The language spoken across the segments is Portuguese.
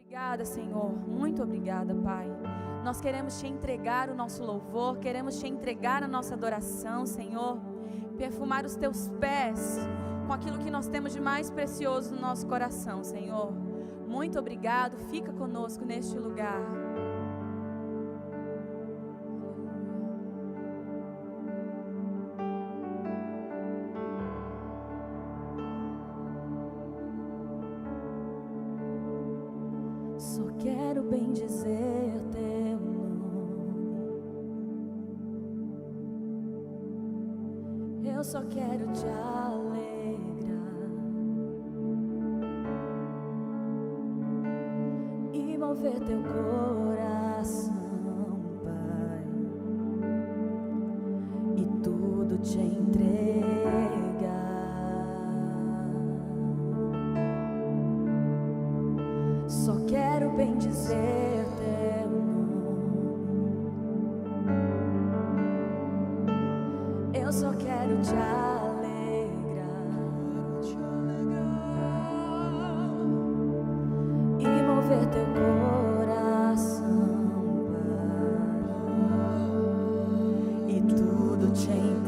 Obrigada, Senhor, muito obrigada, Pai. Nós queremos Te entregar o nosso louvor, queremos Te entregar a nossa adoração, Senhor. Perfumar os Teus pés com aquilo que nós temos de mais precioso no nosso coração, Senhor. Muito obrigado, fica conosco neste lugar. Só quero bendizer Teu nome. Eu só quero Te alegrar e mover Teu coração, Pai, e tudo Te entregar. Só quero bendizer Teu nome. Eu só quero Te alegrar e mover Teu coração, Pai, e tudo Te entregar.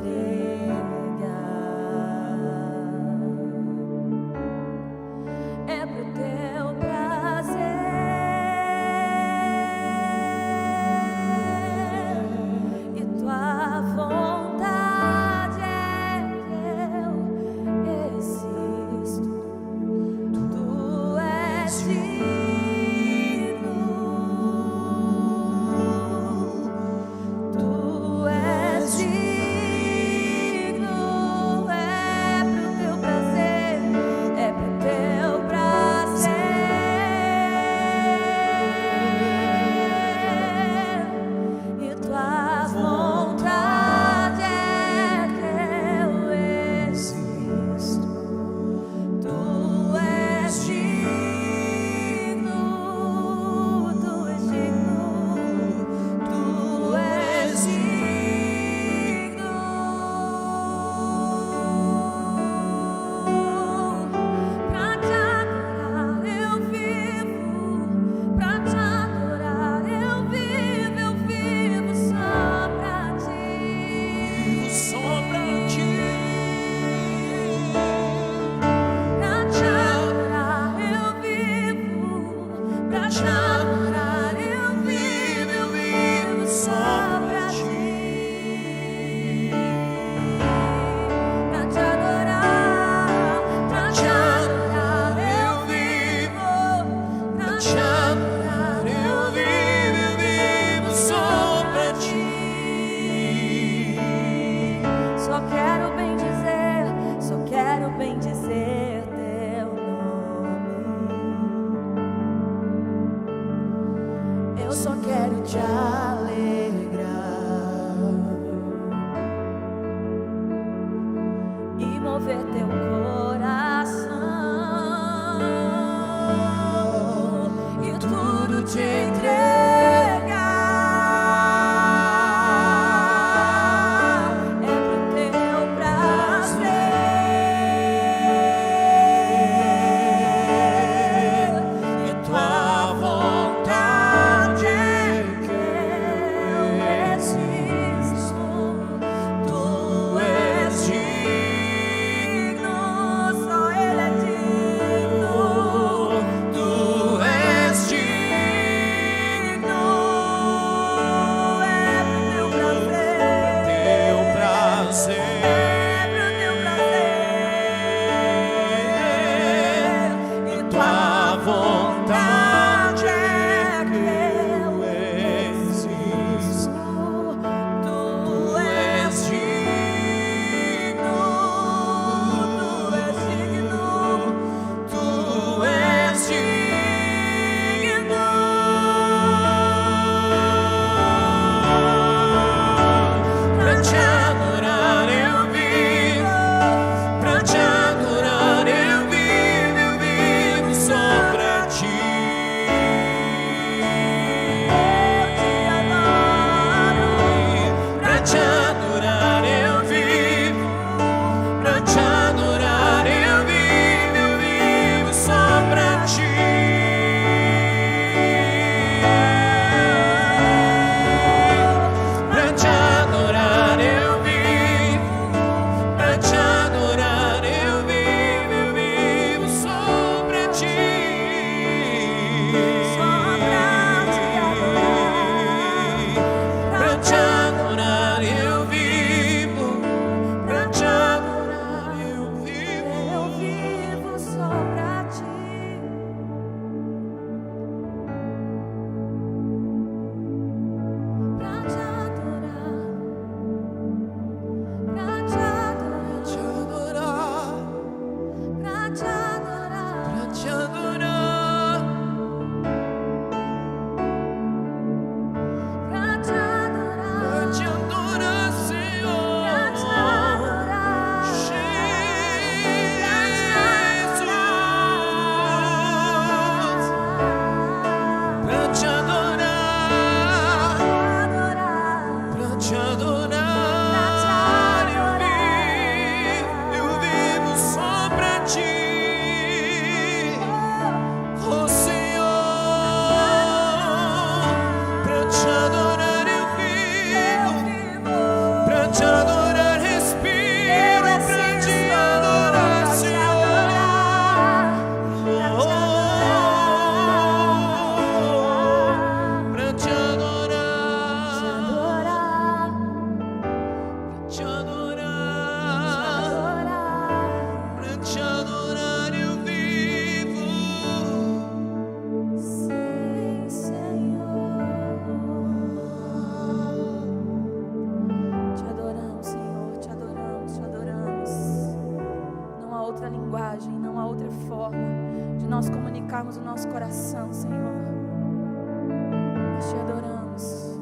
É pro Teu prazer linguagem, não há outra forma de nós comunicarmos o nosso coração, Senhor. Nós te adoramos.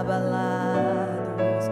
Abalados,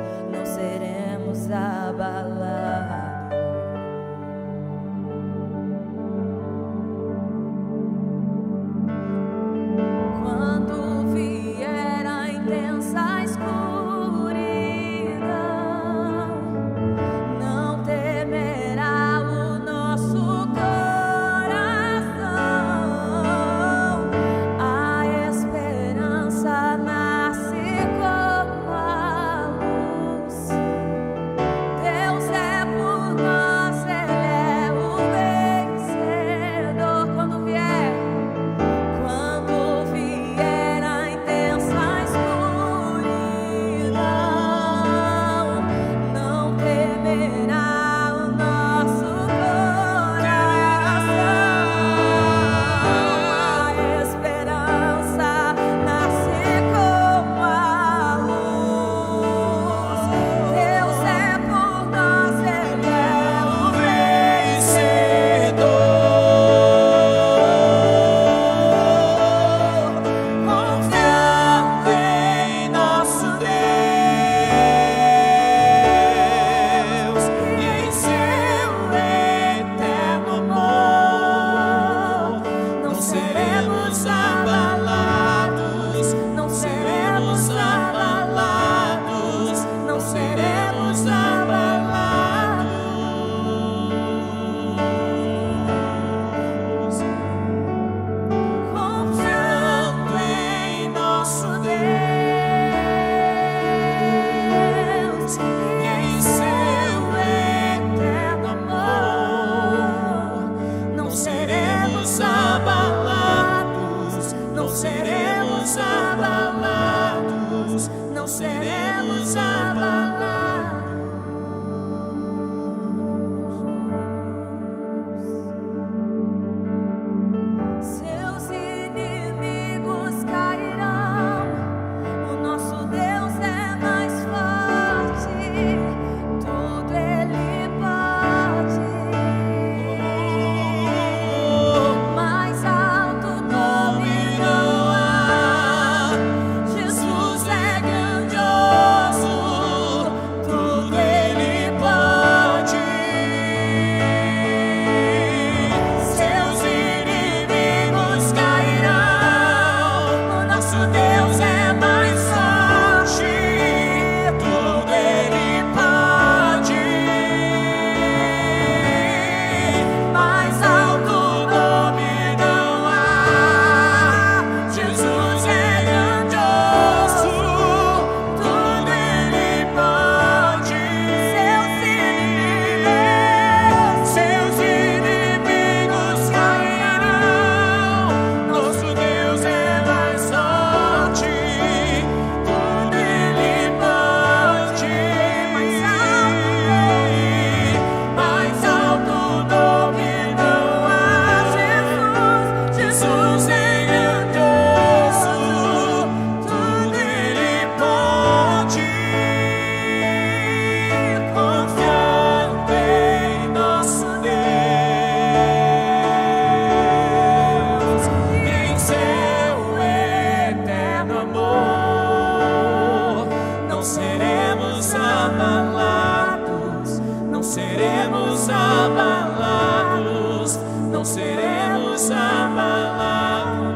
seremos abalados, não seremos abalados, não seremos abalados.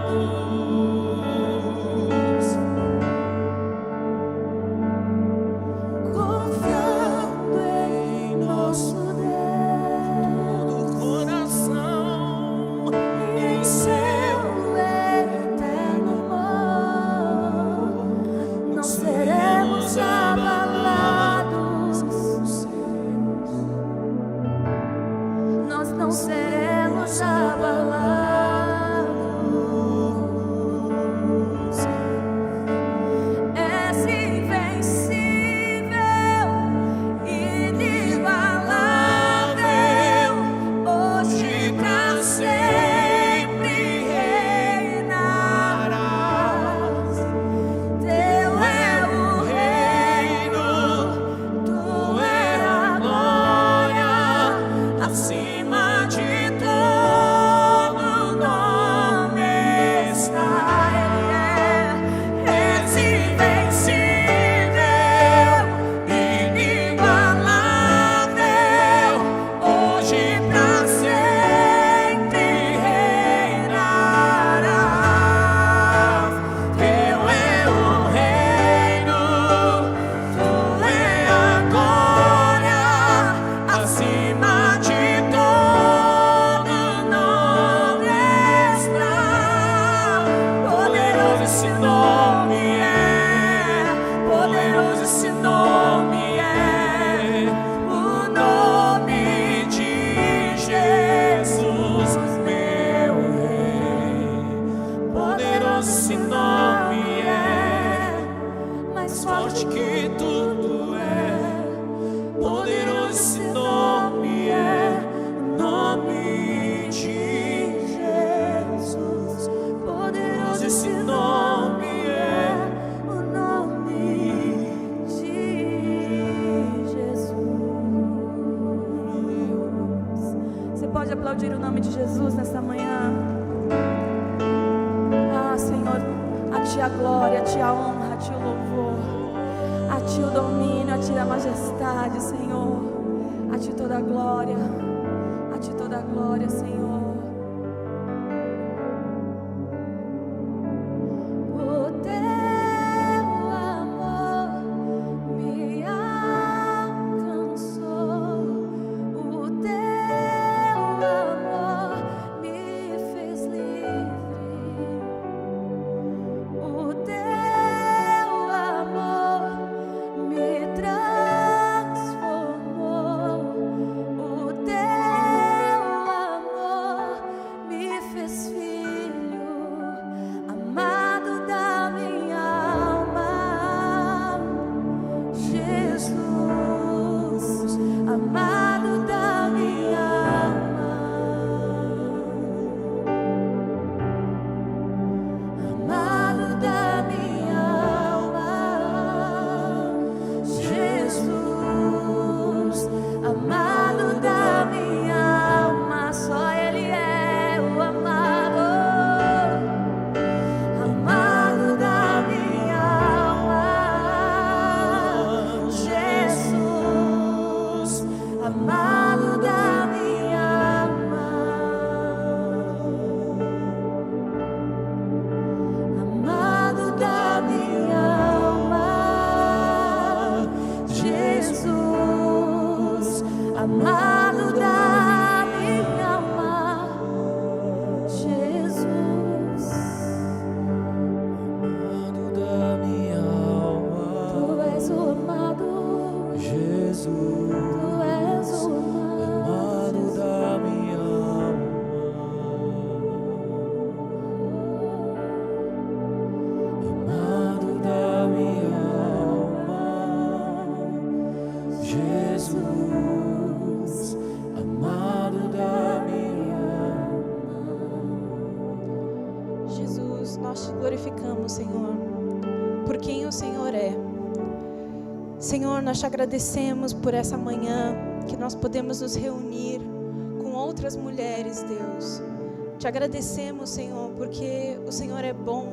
Confiando em nosso Deus, Do coração em seu eterno amor, não seremos abalados, nós não seremos abalados. És invencível, inigualável, hoje pra sempre reinarás. Teu é o reino, tu é a glória, acima de todo nome está. és invencível, Inigualável, hoje pra sempre reinarás. Teu é o reino, tu é a glória, acima de todo nome está. Poderoso esse nome é, poderoso esse nome é, o nome de Jesus, meu Rei. Poderoso esse nome é, mais forte que tudo é. Poderoso esse nome é, o nome de Jesus. poderoso Esse nome é, o nome de Jesus. Você pode aplaudir o nome de Jesus nesta manhã? Ah, Senhor, a Ti a glória, a Ti a honra, a Ti o louvor, a Ti o domínio, a Ti a majestade, Senhor. A Ti toda a glória, a Ti toda a glória, Senhor. O Teu amor me alcançou, o Teu amor me fez livre, o Teu amor me transformou, o Teu amor me fez filho, amado da minha alma, Jesus, amado da minha alma, amado da minha alma, Jesus, amado da minha alma, só Ele é o amado, amado da minha alma, Jesus, amado da minha alma, amado da minha alma, Jesus, amado da minha alma, Jesus. amado da minha alma, Tu és o amado, Jesus. Tu és o Amado amado, da minha alma, amado da minha alma, Jesus, amado da minha alma. Jesus, nós te glorificamos, Senhor, por quem o Senhor é. Senhor, nós te agradecemos por essa manhã que nós podemos nos reunir com outras mulheres, Deus. Te agradecemos, Senhor, porque o Senhor é bom.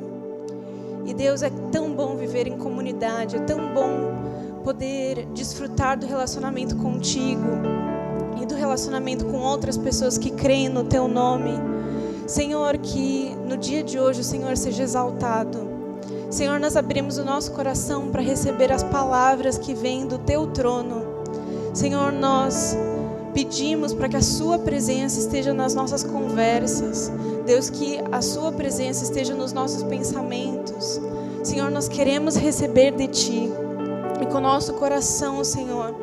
E Deus, é tão bom viver em comunidade, é tão bom poder desfrutar do relacionamento contigo e do relacionamento com outras pessoas que creem no teu nome. Senhor, que no dia de hoje o Senhor seja exaltado. Senhor, nós abrimos o nosso coração para receber as palavras que vêm do teu trono. Senhor, nós pedimos para que a sua presença esteja nas nossas conversas. Deus, que a sua presença esteja nos nossos pensamentos. Senhor, nós queremos receber de ti. E com o nosso coração, Senhor,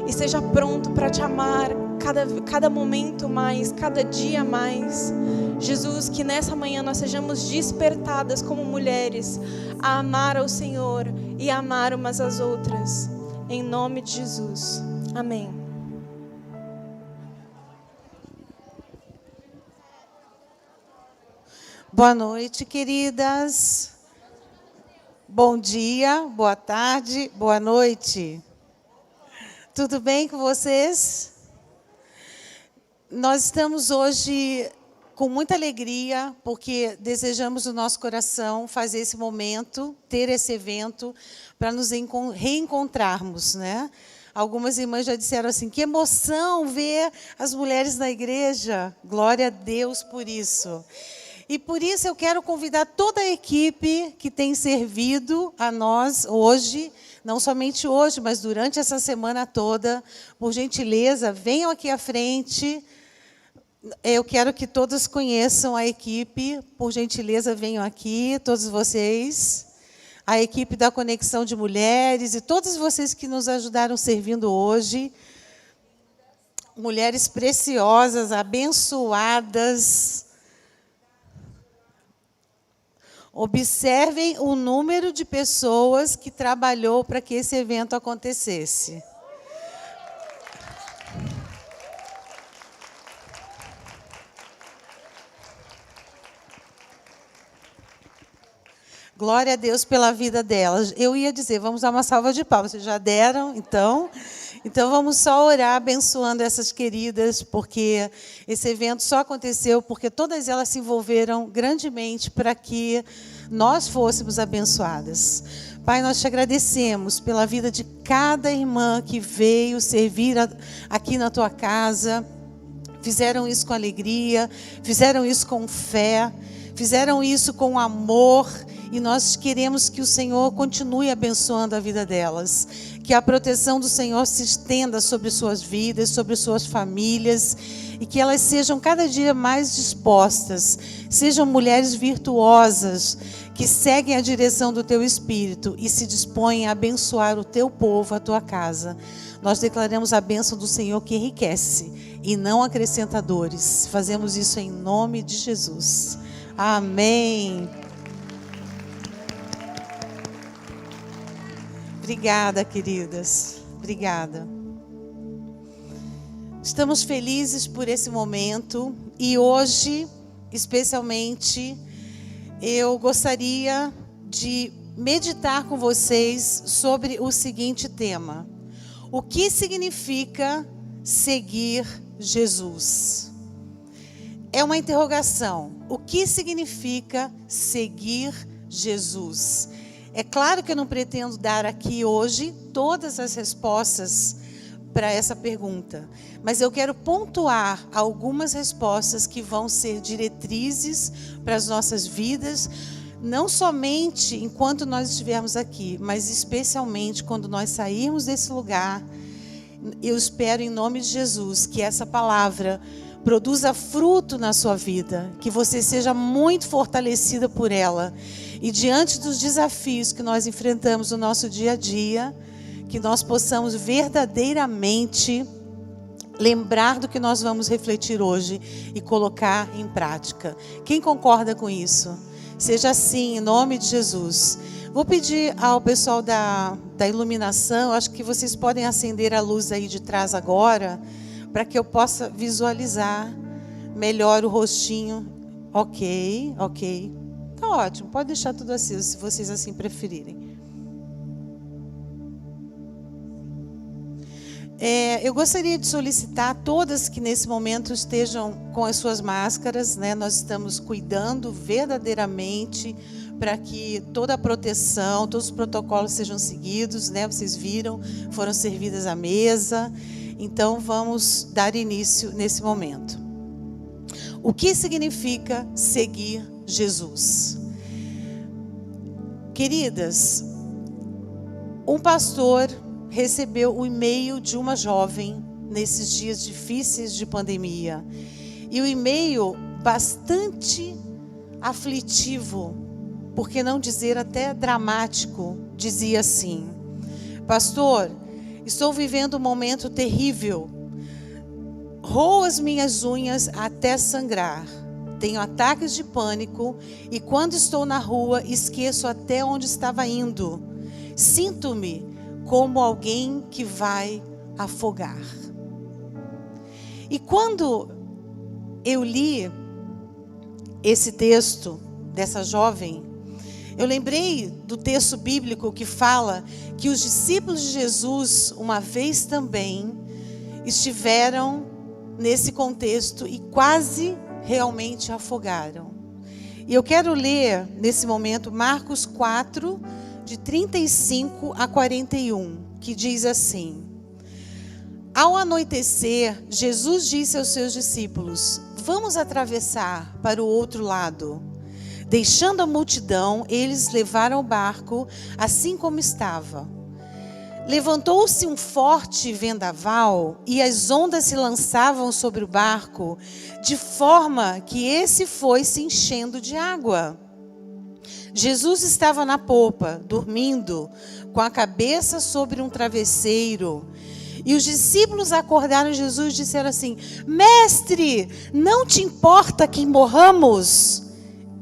esteja pronto para te amar cada momento mais, cada dia mais. Jesus, que nessa manhã nós sejamos despertadas como mulheres a amar ao Senhor e a amar umas às outras. Em nome de Jesus. Amém. Boa noite, queridas. Bom dia, boa tarde, boa noite. Tudo bem com vocês? Nós estamos hoje com muita alegria, porque desejamos no nosso coração fazer esse momento, ter esse evento, para nos reencontrarmos, né? Algumas irmãs já disseram assim, que emoção ver as mulheres na igreja. Glória a Deus por isso. E por isso eu quero convidar toda a equipe que tem servido a nós hoje, não somente hoje, mas durante essa semana toda, por gentileza, venham aqui à frente. Eu quero que todos conheçam a equipe, por gentileza, venham aqui, todos vocês. A equipe da Conexão de Mulheres e todos vocês que nos ajudaram servindo hoje. Mulheres preciosas, abençoadas. Observem o número de pessoas que trabalhou para que esse evento acontecesse. Glória a Deus pela vida delas. Eu ia dizer, vamos dar uma salva de palmas. Vocês já deram, então? Então, vamos só orar abençoando essas queridas, porque esse evento só aconteceu porque todas elas se envolveram grandemente para que nós fôssemos abençoadas. Pai, nós te agradecemos pela vida de cada irmã que veio servir aqui na tua casa. Fizeram isso com alegria, fizeram isso com fé, fizeram isso com amor. E nós queremos que o Senhor continue abençoando a vida delas. Que a proteção do Senhor se estenda sobre suas vidas, sobre suas famílias. E que elas sejam cada dia mais dispostas. Sejam mulheres virtuosas, que seguem a direção do teu Espírito e se dispõem a abençoar o teu povo, a tua casa. Nós declaramos a bênção do Senhor que enriquece e não acrescenta dores. Fazemos isso em nome de Jesus. Amém. Obrigada, queridas. Obrigada. Estamos felizes por esse momento e hoje, especialmente, eu gostaria de meditar com vocês sobre o seguinte tema: o que significa seguir Jesus? É uma interrogação. O que significa seguir Jesus? É claro que eu não pretendo dar aqui hoje todas as respostas para essa pergunta, mas eu quero pontuar algumas respostas que vão ser diretrizes para as nossas vidas, não somente enquanto nós estivermos aqui, mas especialmente quando nós sairmos desse lugar. Eu espero, em nome de Jesus, que essa palavra produza fruto na sua vida, que você seja muito fortalecida por ela. E diante dos desafios que nós enfrentamos no nosso dia a dia, que nós possamos verdadeiramente lembrar do que nós vamos refletir hoje e colocar em prática. Quem concorda com isso? Seja assim, em nome de Jesus. Vou pedir ao pessoal da iluminação, acho que vocês podem acender a luz aí de trás agora, para que eu possa visualizar melhor o rostinho. Ok. Tá ótimo, pode deixar tudo aceso, se vocês assim preferirem. Eu gostaria de solicitar a todas que nesse momento estejam com as suas máscaras, né? Nós estamos cuidando verdadeiramente para que toda a proteção, todos os protocolos sejam seguidos, né? Vocês viram, foram servidas à mesa. Então, vamos dar início nesse momento. O que significa seguir Jesus? Queridas, um pastor recebeu o e-mail de uma jovem nesses dias difíceis de pandemia. E o e-mail bastante aflitivo, por que não dizer até dramático, dizia assim: pastor, estou vivendo um momento terrível. Roo as minhas unhas até sangrar. Tenho ataques de pânico e quando estou na rua esqueço até onde estava indo. Sinto-me como alguém que vai afogar. E quando eu li esse texto dessa jovem, eu lembrei do texto bíblico que fala que os discípulos de Jesus, uma vez também, estiveram nesse contexto e quase realmente afogaram. E eu quero ler nesse momento Marcos 4, de 35 a 41, que diz assim: ao anoitecer, Jesus disse aos seus discípulos: vamos atravessar para o outro lado. Deixando a multidão, eles levaram o barco assim como estava. Levantou-se um forte vendaval e as ondas se lançavam sobre o barco, de forma que esse foi se enchendo de água. Jesus estava na popa, dormindo, com a cabeça sobre um travesseiro. E os discípulos acordaram Jesus e disseram assim: mestre, não te importa que morramos?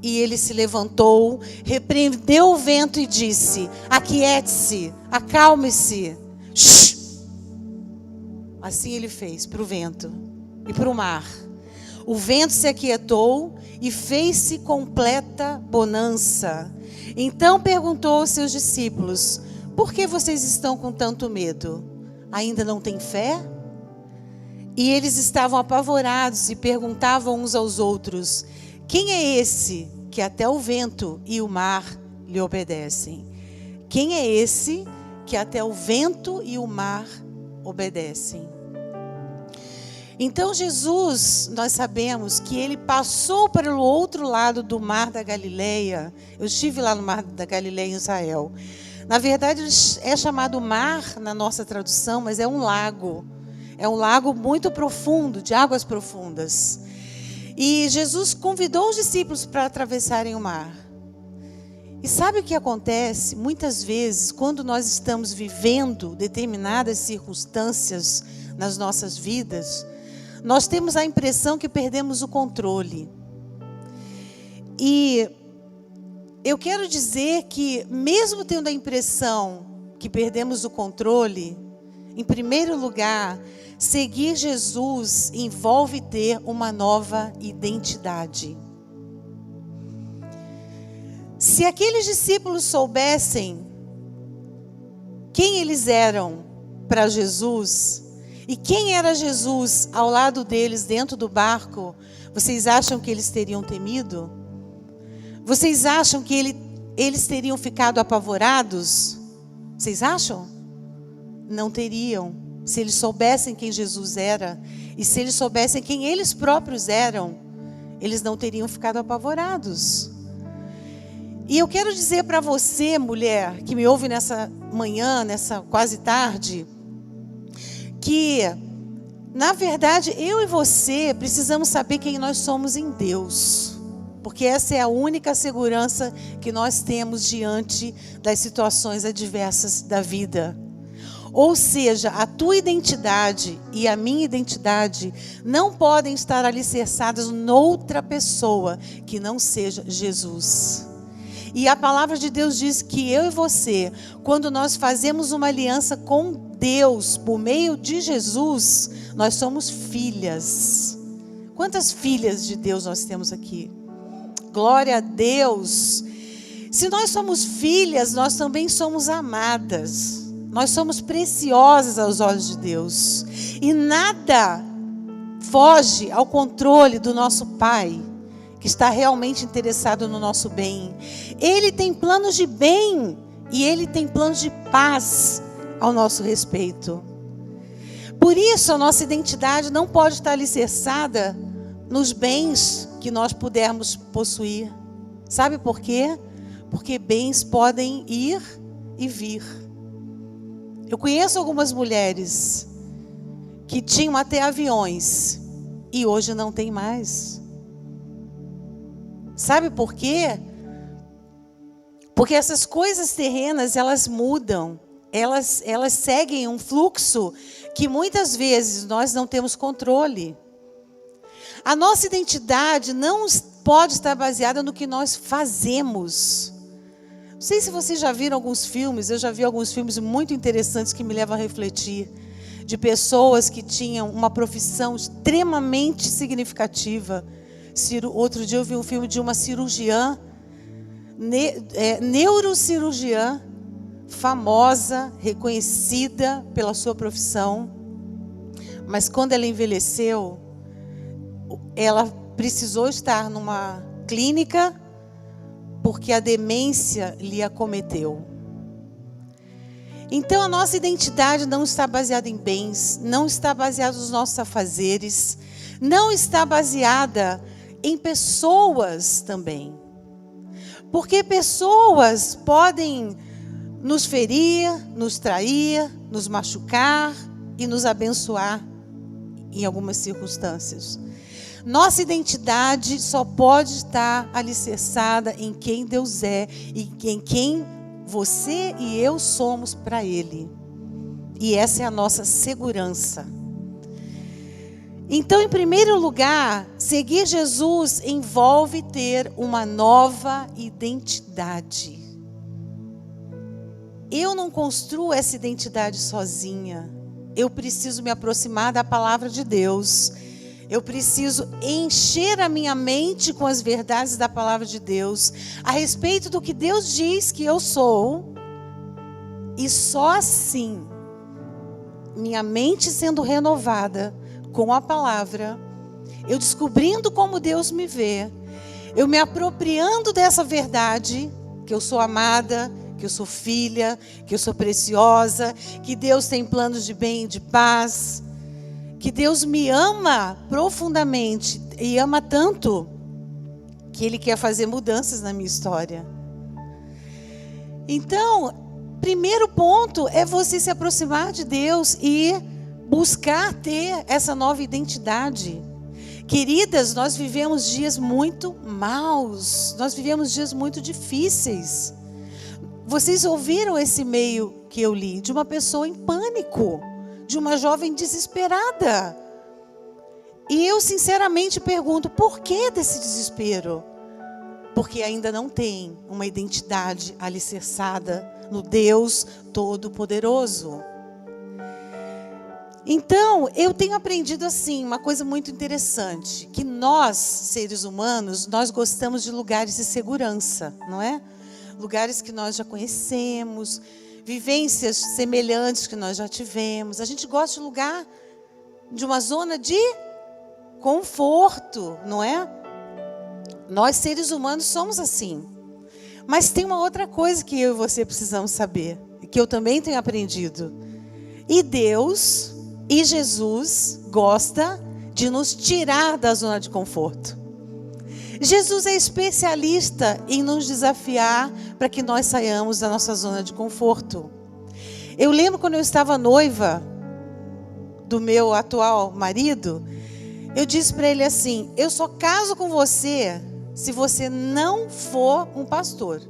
E ele se levantou, repreendeu o vento e disse: aquiete-se, acalme-se. Assim ele fez para o vento e para o mar. O vento se aquietou e fez-se completa bonança. Então perguntou aos seus discípulos: por que vocês estão com tanto medo? Ainda não têm fé? E eles estavam apavorados e perguntavam uns aos outros: quem é esse que até o vento e o mar lhe obedecem? Quem é esse que até o vento e o mar obedecem? Então Jesus, nós sabemos que ele passou para o outro lado do mar da Galileia. Eu estive lá no mar da Galileia em Israel. Na verdade é chamado mar na nossa tradução, mas é um lago. É um lago muito profundo, de águas profundas. E Jesus convidou os discípulos para atravessarem o mar. E sabe o que acontece? Muitas vezes, quando nós estamos vivendo determinadas circunstâncias nas nossas vidas, nós temos a impressão que perdemos o controle. E eu quero dizer que, mesmo tendo a impressão que perdemos o controle, em primeiro lugar, seguir Jesus envolve ter uma nova identidade. Se aqueles discípulos soubessem quem eles eram para Jesus e quem era Jesus ao lado deles dentro do barco, vocês acham que eles teriam temido? Vocês acham que eles teriam ficado apavorados? Vocês acham? Não teriam. Se eles soubessem quem Jesus era e se eles soubessem quem eles próprios eram, eles não teriam ficado apavorados. E eu quero dizer para você, mulher, que me ouve nessa manhã, nessa quase tarde, que, na verdade, eu e você precisamos saber quem nós somos em Deus. Porque essa é a única segurança que nós temos diante das situações adversas da vida. Ou seja, a tua identidade e a minha identidade não podem estar alicerçadas noutra pessoa que não seja Jesus. E a palavra de Deus diz que eu e você, quando nós fazemos uma aliança com Deus por meio de Jesus, nós somos filhas. Quantas filhas de Deus nós temos aqui? Glória a Deus. Se nós somos filhas, nós também somos amadas. Nós somos preciosas aos olhos de Deus. E nada foge ao controle do nosso Pai, que está realmente interessado no nosso bem. Ele tem planos de bem e Ele tem planos de paz ao nosso respeito. Por isso, a nossa identidade não pode estar alicerçada nos bens que nós pudermos possuir. Sabe por quê? Porque bens podem ir e vir. Eu conheço algumas mulheres que tinham até aviões e hoje não tem mais. Sabe por quê? Porque essas coisas terrenas, elas mudam. Elas seguem um fluxo que muitas vezes nós não temos controle. A nossa identidade não pode estar baseada no que nós fazemos. Não sei se vocês já viram alguns filmes, eu já vi alguns filmes muito interessantes que me levam a refletir, de pessoas que tinham uma profissão extremamente significativa. Outro dia eu vi um filme de uma cirurgiã, neurocirurgiã, famosa, reconhecida pela sua profissão, mas quando ela envelheceu, ela precisou estar numa clínica porque a demência lhe acometeu. Então a nossa identidade não está baseada em bens, não está baseada nos nossos afazeres, não está baseada em pessoas também. Porque pessoas podem nos ferir, nos trair, nos machucar e nos abençoar em algumas circunstâncias. Nossa identidade só pode estar alicerçada em quem Deus é e em quem você e eu somos para Ele. E essa é a nossa segurança. Então, em primeiro lugar, seguir Jesus envolve ter uma nova identidade. Eu não construo essa identidade sozinha. Eu preciso me aproximar da palavra de Deus. Eu preciso encher a minha mente com as verdades da palavra de Deus, a respeito do que Deus diz que eu sou. E só assim, minha mente sendo renovada com a palavra, eu descobrindo como Deus me vê, eu me apropriando dessa verdade, que eu sou amada, que eu sou filha, que eu sou preciosa, que Deus tem planos de bem e de paz, que Deus me ama profundamente e ama tanto que Ele quer fazer mudanças na minha história. Então, primeiro ponto é você se aproximar de Deus e buscar ter essa nova identidade. Queridas, nós vivemos dias muito maus, nós vivemos dias muito difíceis. Vocês ouviram esse e-mail que eu li de uma pessoa em pânico, de uma jovem desesperada. E eu sinceramente pergunto, por que desse desespero? Porque ainda não tem uma identidade alicerçada no Deus Todo-Poderoso. Então, eu tenho aprendido assim, uma coisa muito interessante, que nós, seres humanos, nós gostamos de lugares de segurança, não é? Lugares que nós já conhecemos, vivências semelhantes que nós já tivemos. A gente gosta de lugar, de uma zona de conforto, não é? Nós, seres humanos, somos assim. Mas tem uma outra coisa que eu e você precisamos saber, e que eu também tenho aprendido. E Deus e Jesus gosta de nos tirar da zona de conforto. Jesus é especialista em nos desafiar para que nós saiamos da nossa zona de conforto. Eu lembro quando eu estava noiva do meu atual marido, eu disse para ele assim, eu só caso com você se você não for um pastor.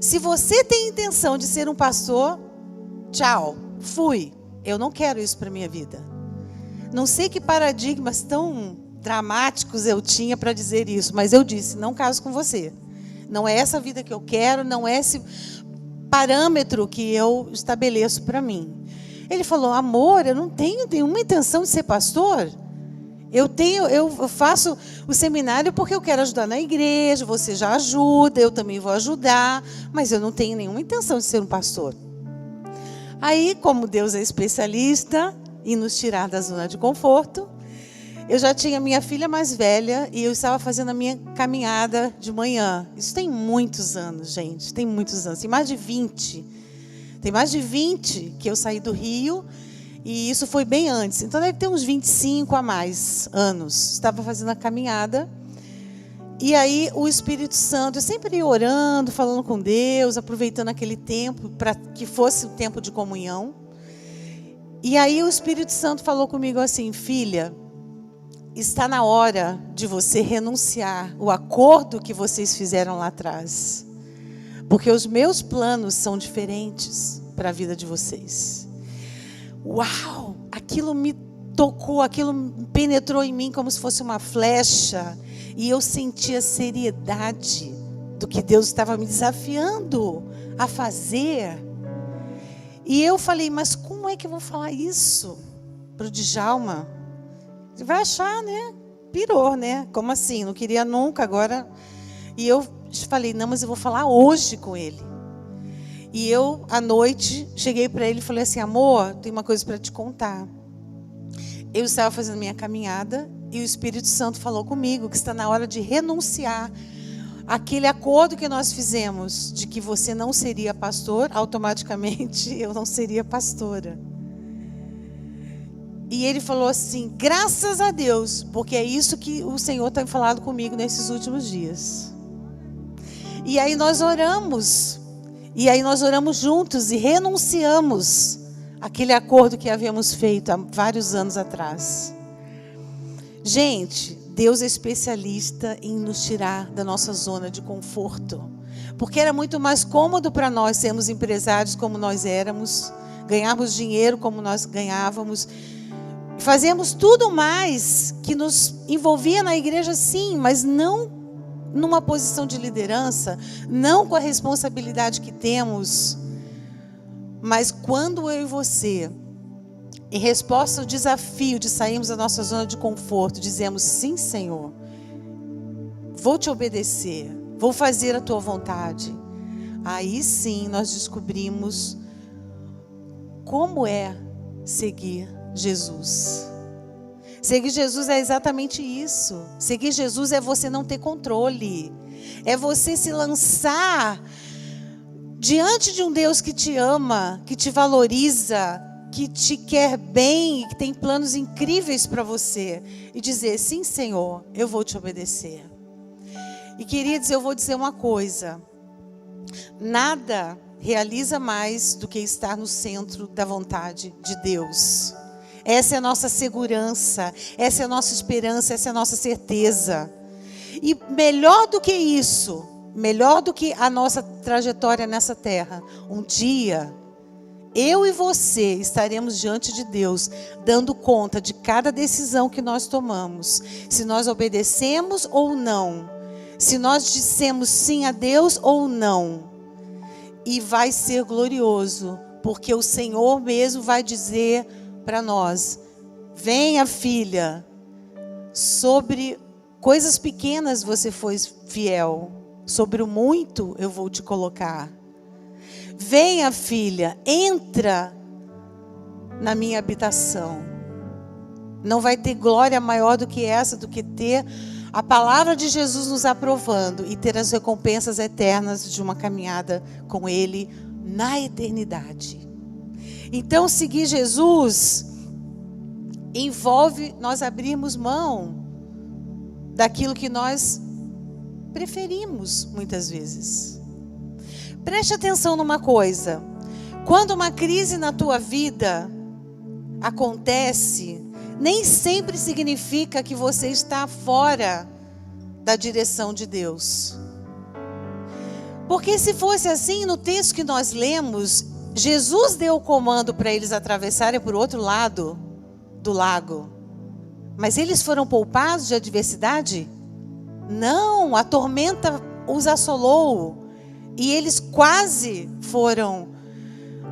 Se você tem intenção de ser um pastor, tchau, fui. Eu não quero isso para a minha vida. Não sei que paradigmas tão dramáticos eu tinha para dizer isso, mas eu disse, não caso com você. Não é essa vida que eu quero, não é esse parâmetro que eu estabeleço para mim. Ele falou, amor, eu não tenho nenhuma intenção de ser pastor. Eu faço o seminário porque eu quero ajudar na igreja, você já ajuda, eu também vou ajudar, mas eu não tenho nenhuma intenção de ser um pastor. Aí, como Deus é especialista em nos tirar da zona de conforto, eu já tinha minha filha mais velha e eu estava fazendo a minha caminhada de manhã. Isso tem muitos anos, gente. Tem muitos anos. Tem mais de 20. Tem mais de 20 que eu saí do Rio e isso foi bem antes. Então deve ter uns 25 a mais anos. Estava fazendo a caminhada e aí o Espírito Santo, eu sempre ia orando, falando com Deus, aproveitando aquele tempo para que fosse o tempo de comunhão. E aí o Espírito Santo falou comigo assim: filha, está na hora de você renunciar o acordo que vocês fizeram lá atrás. Porque os meus planos são diferentes para a vida de vocês. Uau! Aquilo me tocou, aquilo penetrou em mim como se fosse uma flecha. E eu senti a seriedade do que Deus estava me desafiando a fazer. E eu falei, mas como é que eu vou falar isso para o Djalma? Você vai achar, né? Pirou, né? Como assim? Não queria nunca, agora. E eu falei, não, mas eu vou falar hoje com ele. E eu, à noite, cheguei para ele e falei assim: amor, tem uma coisa para te contar. Eu estava fazendo minha caminhada e o Espírito Santo falou comigo que está na hora de renunciar aquele acordo que nós fizemos de que você não seria pastor, automaticamente eu não seria pastora. E ele falou assim: graças a Deus, porque é isso que o Senhor tem falado comigo nesses últimos dias. E aí nós oramos. E aí nós oramos juntos e renunciamos aquele acordo que havíamos feito há vários anos atrás. Gente, Deus é especialista em nos tirar da nossa zona de conforto. Porque era muito mais cômodo para nós sermos empresários como nós éramos, ganharmos dinheiro como nós ganhávamos. Fazíamos tudo mais que nos envolvia na igreja, sim, mas não numa posição de liderança, não com a responsabilidade que temos. Mas quando eu e você, em resposta ao desafio de sairmos da nossa zona de conforto, dizemos: sim, Senhor, vou te obedecer, vou fazer a tua vontade, aí sim nós descobrimos como é seguir Jesus. Seguir Jesus é exatamente isso. Seguir Jesus é você não ter controle. É você se lançar diante de um Deus que te ama, que te valoriza, que te quer bem, que tem planos incríveis para você. E dizer: sim, Senhor, eu vou te obedecer. E queridos, eu vou dizer uma coisa. Nada realiza mais do que estar no centro da vontade de Deus. Essa é a nossa segurança, essa é a nossa esperança, essa é a nossa certeza. E melhor do que isso, melhor do que a nossa trajetória nessa terra, um dia, eu e você estaremos diante de Deus, dando conta de cada decisão que nós tomamos. Se nós obedecemos ou não. Se nós dissemos sim a Deus ou não. E vai ser glorioso, porque o Senhor mesmo vai dizer para nós: venha, filha, sobre coisas pequenas você foi fiel, sobre o muito eu vou te colocar. Venha, filha, entra na minha habitação. Não vai ter glória maior do que essa, do que ter a palavra de Jesus nos aprovando e ter as recompensas eternas de uma caminhada com Ele na eternidade. Então, seguir Jesus envolve nós abrirmos mão daquilo que nós preferimos muitas vezes. Preste atenção numa coisa. Quando uma crise na tua vida acontece, nem sempre significa que você está fora da direção de Deus. Porque se fosse assim, no texto que nós lemos, Jesus deu o comando para eles atravessarem por outro lado do lago. Mas eles foram poupados de adversidade? Não, a tormenta os assolou. E eles quase foram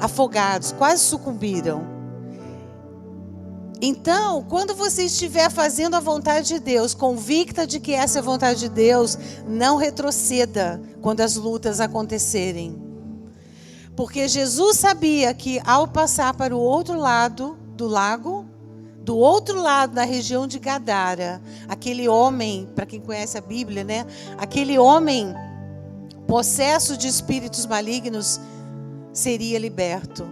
afogados, quase sucumbiram. Então, quando você estiver fazendo a vontade de Deus, convicta de que essa é a vontade de Deus, não retroceda quando as lutas acontecerem. Porque Jesus sabia que ao passar para o outro lado do lago, do outro lado, na região de Gadara, aquele homem, para quem conhece a Bíblia, né? Aquele homem possesso de espíritos malignos seria liberto.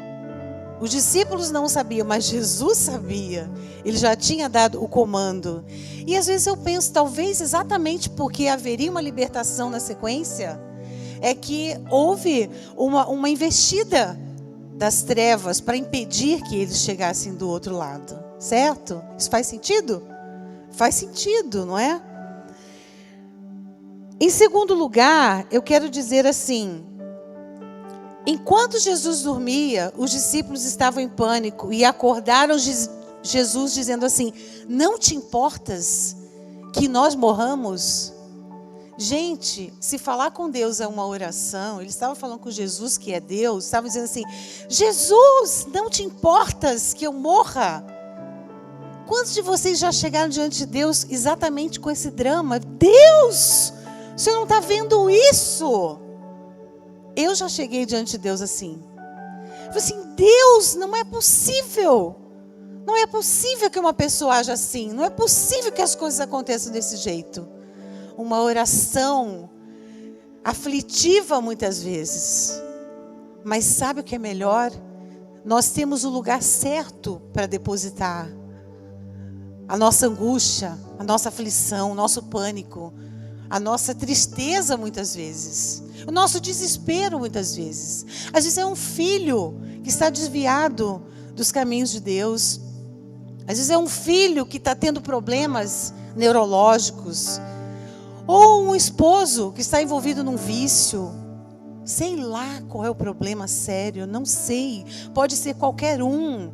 Os discípulos não sabiam, mas Jesus sabia. Ele já tinha dado o comando. E às vezes eu penso, talvez exatamente porque haveria uma libertação na sequência, é que houve uma investida das trevas para impedir que eles chegassem do outro lado. Certo? Isso faz sentido? Faz sentido, não é? Em segundo lugar, eu quero dizer assim: enquanto Jesus dormia, os discípulos estavam em pânico e acordaram Jesus dizendo assim: não te importas que nós morramos? Gente, se falar com Deus é uma oração, eles estavam falando com Jesus, que é Deus, estavam dizendo assim: Jesus, não te importas que eu morra? Quantos de vocês já chegaram diante de Deus exatamente com esse drama? Deus, o Senhor não está vendo isso? Eu já cheguei diante de Deus assim. Eu falei assim: Deus, não é possível. Não é possível que uma pessoa haja assim. Não é possível que as coisas aconteçam desse jeito. Uma oração aflitiva muitas vezes. Mas sabe o que é melhor? Nós temos o lugar certo para depositar a nossa angústia, a nossa aflição, o nosso pânico, a nossa tristeza muitas vezes, o nosso desespero muitas vezes. Às vezes é um filho que está desviado dos caminhos de Deus. Às vezes é um filho que está tendo problemas neurológicos. Ou um esposo que está envolvido num vício. Sei lá qual é o problema sério, não sei. Pode ser qualquer um.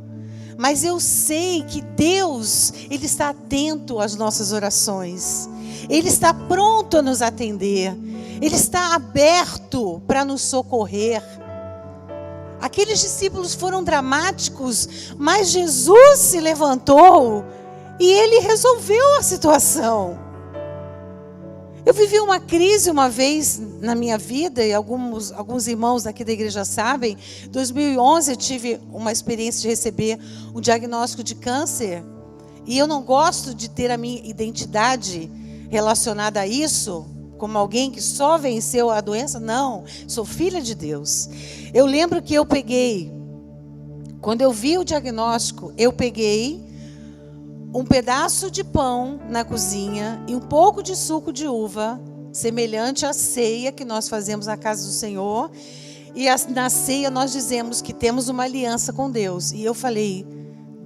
Mas eu sei que Deus, Ele está atento às nossas orações. Ele está pronto a nos atender. Ele está aberto para nos socorrer. Aqueles discípulos foram dramáticos, mas Jesus se levantou e Ele resolveu a situação. Eu vivi uma crise uma vez na minha vida, e alguns irmãos aqui da igreja sabem. Em 2011 eu tive uma experiência de receber um diagnóstico de câncer. E eu não gosto de ter a minha identidade relacionada a isso, como alguém que só venceu a doença. Não, sou filha de Deus. Eu lembro que quando eu vi o diagnóstico, eu peguei um pedaço de pão na cozinha e um pouco de suco de uva, semelhante à ceia que nós fazemos na casa do Senhor. E na ceia nós dizemos que temos uma aliança com Deus. E eu falei: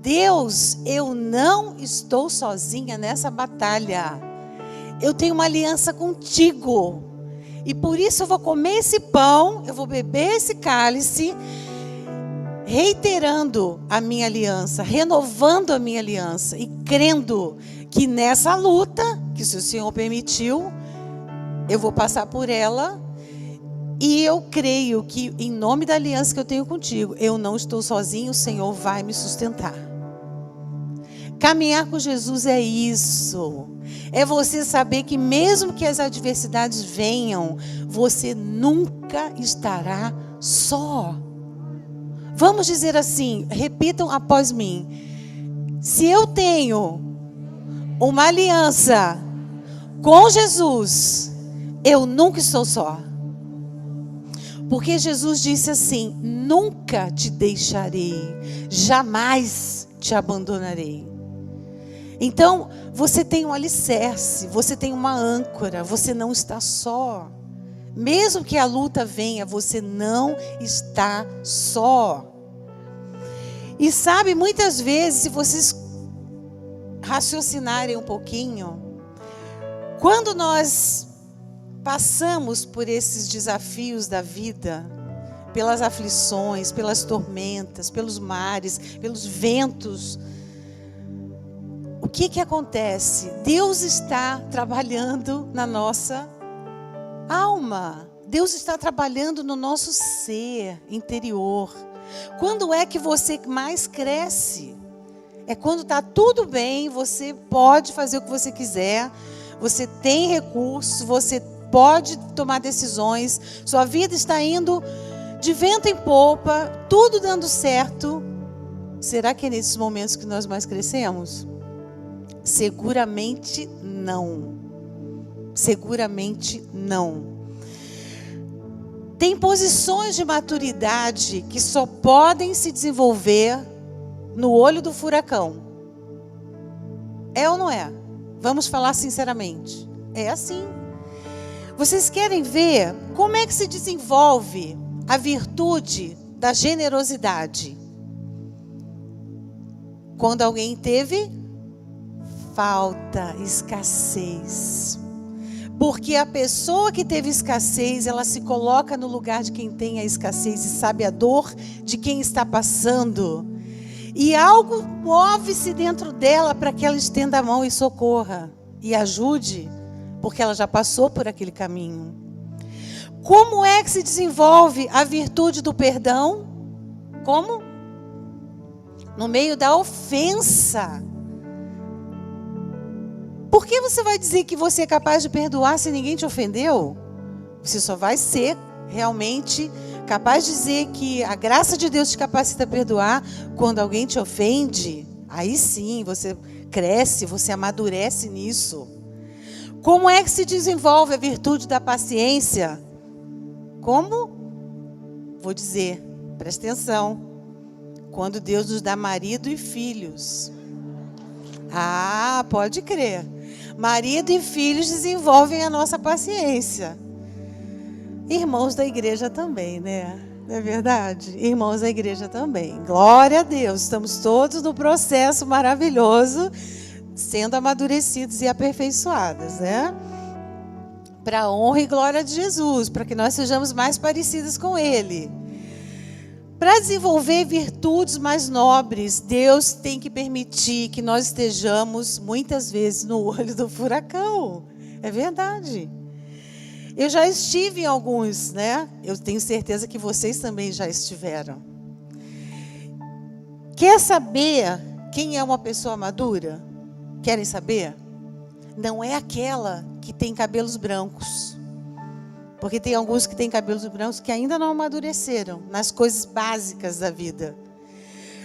Deus, eu não estou sozinha nessa batalha. Eu tenho uma aliança contigo. E por isso eu vou comer esse pão, eu vou beber esse cálice, reiterando a minha aliança, renovando a minha aliança e crendo que nessa luta, que se o Senhor permitiu, eu vou passar por ela. E eu creio que em nome da aliança que eu tenho contigo, eu não estou sozinho, o Senhor vai me sustentar. Caminhar com Jesus é isso. É você saber que mesmo que as adversidades venham, você nunca estará só. Vamos dizer assim, repitam após mim: se eu tenho uma aliança com Jesus, eu nunca estou só. Porque Jesus disse assim: nunca te deixarei, jamais te abandonarei. Então, você tem um alicerce, você tem uma âncora, você não está só. Mesmo que a luta venha, você não está só. E sabe, muitas vezes, se vocês raciocinarem um pouquinho, quando nós passamos por esses desafios da vida, pelas aflições, pelas tormentas, pelos mares, pelos ventos, o que acontece? Deus está trabalhando na nossa alma. Deus está trabalhando no nosso ser interior. Quando é que você mais cresce? É quando está tudo bem, você pode fazer o que você quiser, você tem recursos, você pode tomar decisões, sua vida está indo de vento em popa, tudo dando certo. Será que é nesses momentos que nós mais crescemos? Seguramente não. Seguramente não. Tem posições de maturidade que só podem se desenvolver no olho do furacão. É ou não é? Vamos falar sinceramente. É assim. Vocês querem ver como é que se desenvolve a virtude da generosidade? Quando alguém teve falta, escassez. Porque a pessoa que teve escassez, ela se coloca no lugar de quem tem a escassez e sabe a dor de quem está passando. E algo move-se dentro dela para que ela estenda a mão e socorra e ajude, porque ela já passou por aquele caminho. Como é que se desenvolve a virtude do perdão? Como? No meio da ofensa. Por que você vai dizer que você é capaz de perdoar se ninguém te ofendeu? Você só vai ser realmente capaz de dizer que a graça de Deus te capacita a perdoar quando alguém te ofende. Aí sim, você cresce, você amadurece nisso. Como é que se desenvolve a virtude da paciência? Como? Vou dizer, presta atenção. Quando Deus nos dá marido e filhos. Ah, pode crer. Marido e filhos desenvolvem a nossa paciência. Irmãos da igreja também, né? Não é verdade? Irmãos da igreja também. Glória a Deus. Estamos todos no processo maravilhoso, sendo amadurecidos e aperfeiçoados, né? Para a honra e glória de Jesus, para que nós sejamos mais parecidos com Ele. Para desenvolver virtudes mais nobres, Deus tem que permitir que nós estejamos, muitas vezes, no olho do furacão. É verdade. Eu já estive em alguns, né? Eu tenho certeza que vocês também já estiveram. Quer saber quem é uma pessoa madura? Querem saber? Não é aquela que tem cabelos brancos. Porque tem alguns que têm cabelos brancos que ainda não amadureceram nas coisas básicas da vida.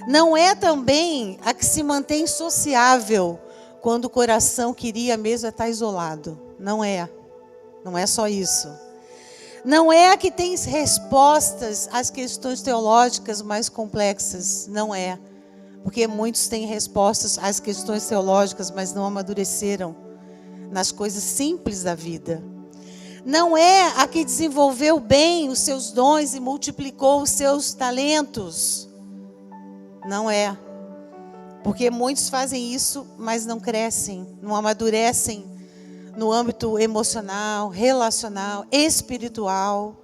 Não é também a que se mantém sociável quando o coração queria mesmo estar isolado. Não é. Não é só isso. Não é a que tem respostas às questões teológicas mais complexas. Não é. Porque muitos têm respostas às questões teológicas, mas não amadureceram nas coisas simples da vida. Não é a que desenvolveu bem os seus dons e multiplicou os seus talentos. Não é. Porque muitos fazem isso, mas não crescem, não amadurecem no âmbito emocional, relacional, espiritual.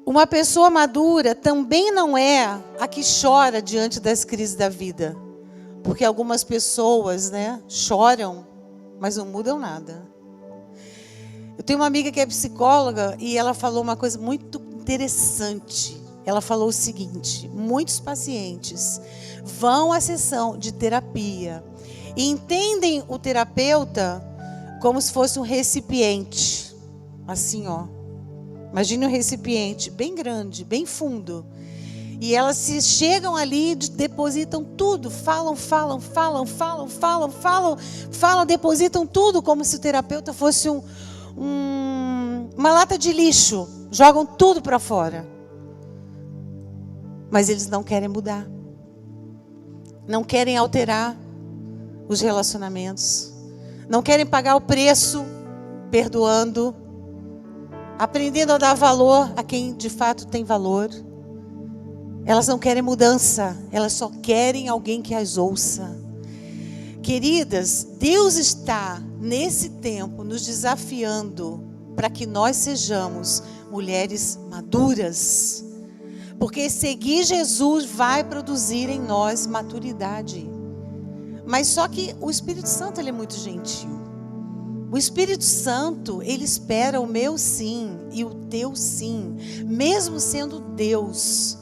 Uma pessoa madura também não é a que chora diante das crises da vida. Porque algumas pessoas, né, choram, mas não mudam nada. Eu tenho uma amiga que é psicóloga e ela falou uma coisa muito interessante. Ela falou o seguinte: muitos pacientes vão à sessão de terapia e entendem o terapeuta como se fosse um recipiente. Assim, ó. Imagine um recipiente bem grande, bem fundo. E elas se chegam ali, depositam tudo, falam, depositam tudo como se o terapeuta fosse uma lata de lixo, jogam tudo para fora. Mas eles não querem mudar, não querem alterar os relacionamentos, não querem pagar o preço, perdoando, aprendendo a dar valor a quem de fato tem valor. Elas não querem mudança, elas só querem alguém que as ouça. Queridas, Deus está nesse tempo nos desafiando para que nós sejamos mulheres maduras. Porque seguir Jesus vai produzir em nós maturidade. Mas só que o Espírito Santo, ele é muito gentil. O Espírito Santo, ele espera o meu sim e o teu sim, mesmo sendo Deus,